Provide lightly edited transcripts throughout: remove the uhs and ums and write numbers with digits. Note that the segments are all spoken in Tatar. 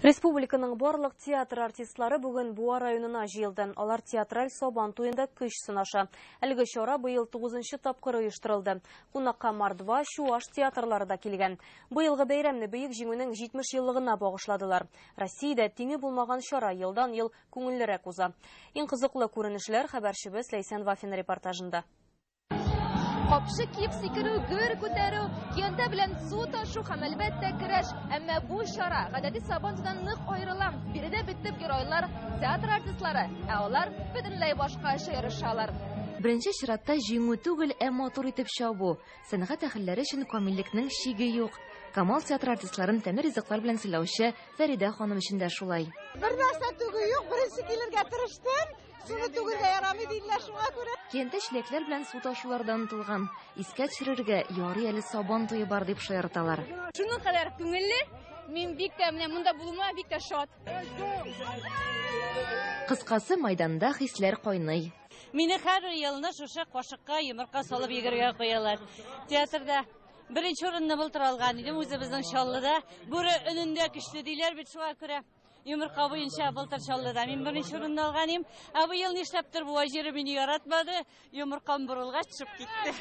Республиканың барлык театр артистлары бүген Буа районына җыелды. Алар театраль Сабан туенда көч сынаша. Әлеге чара быел 9-нчы тапкыр оештырылды. Кунакка Мордва, Чуаш театрлары да килгән. Быелгы бәйрәмне бөек җиңүнең 70 еллыгына багышладылар. Россиядә тиңе булмаган чара елдан-ел күңеллерәк уза. Иң кызыклы күренешләр хәбәрчебез Ләйсән Вафин репортажында. Капшы киеп сикерү, гөр күтәрү, кенте белән су ташу һәм әлбәттә көрәш. Әмма бу чара гадәти Сабан туеннан нык аерыла. Биредә бетеп геройлар, театр артистлары, ә алар бөтенләй башка эшкә ярышалар. Беренче чиратта җиңү түгел, ә матур итеп чабу. Сәнгать әһелләре өчен камиллекнең чиге юк. Камал театр артистларын тәмле ризыклар белән сыйлаучы Фәридә ханым өчен дә шулай. Бер нәрсә түгел юк, беренче килергә тырыштым. Суны түгелгә ярамый диләр шуңа күрә. Кенте эшлекләр белән су ташулардан тылган. Искә төшерергә ярый әле Сабан туе бар дип шаярталар. Шуның кадәр күңелле, мин бик тә менә монда булуыма бик тә шат. Кыскасы, майданда хисләр кайный. Мине һәр елны шушы кашыкка йомырка салып егәргә куялар. Театрда беренче урынны былтыр алган идем, үзебезнең Чаллыда. Бүре өнендә көчле диләр бит шуңа күрә. Йомырка буенча былтыр Чаллыда мин беренче урынны алганым. Ә бу ел нишләптер бу җире мине яратмады. Йомыркам борылгач төшеп китте.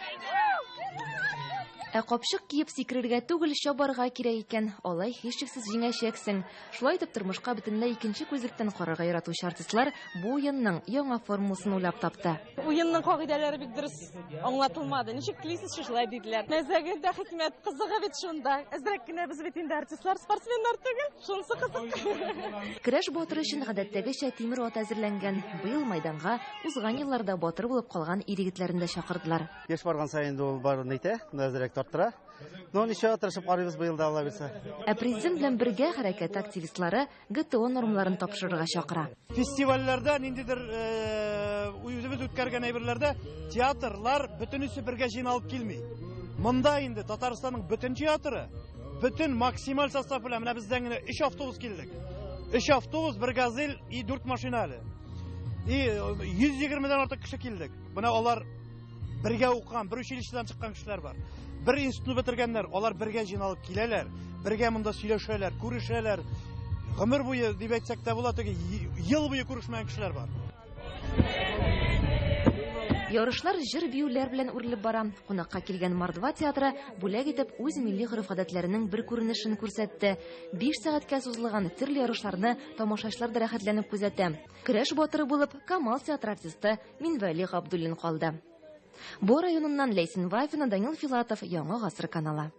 Ә капчык киеп сикерергә түгел, чабарга кирәк икән. Алай һичшиксез җиңәчәксең. Шулай итеп тормышка бөтенләй икенче күзлектән карарга яратучы артистлар бу уенның яңа формуласын уйлап тапты. Уенның кагыйдәләре бик дөрес аңлатылмады. Ничек телисез шулай диделәр. Нәзәгәдә хикмәт кызыгы бит шунда. Әзрәк кенә без бит инде артистлар, спортсменнар түгел. Шунысы кызык. Көрәш батыры өчен гадәттәгечә тимер ат әзерләнгән. Быел майданга узган елларда батыр булып калган ир-егетләрен дә чакырдылар. Яшь барган саен ул барын әйтә, нәзәрәк тартыра. Но ничә тырышып карыйбыз быел да Алла бирсә. Ә президент белән бергә хәрәкәт активистлары ГТО нормаларын тапшырырга чакыра. Фестивальләрдә ниндидер үзебез үткәргән әйберләрдә театрлар бөтенесе бергә җыйналып килми. Монда инде Татарстанның бөтен театры, бөтен максималь состав белән менә бездән генә 3 автобус килдек. 3 автобус, 1 газель и 4 машина әле. И 120-дән артык кеше килдек. Менә алар бергә укыган, бер училищедан чыккан кешеләр бар. Бер институтны бетергәннәр, алар бергә җыйналып киләләр, бергә монда сөйләшәләр, күрешәләр. Гомер буе дип әйтсәк тә була, теге ел буе күрешмәгән кешеләр бар. Ярышлар җыр-биюләр белән үрелеп бара. Кунакка килгән Мордва театры бүләк итеп үз милли гореф-гадәтләренең бер күренешен күрсәтте. 5 сәгатькә сузылган төрле ярышларны тамашачылар да рәхәтләнеп күзәтә. Көрәш батыры булып Камал театр артисты Минвәли Габдуллин калды. Бу районыннан Ләйсән Вафина, Данил Филатов, Яңа гасыр каналы.